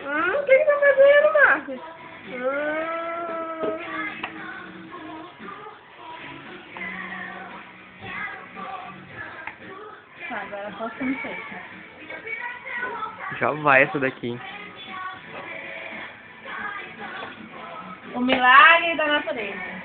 O que você tá fazendo, Marcos? Tá, agora posso começar. Já vai essa daqui. O milagre da natureza.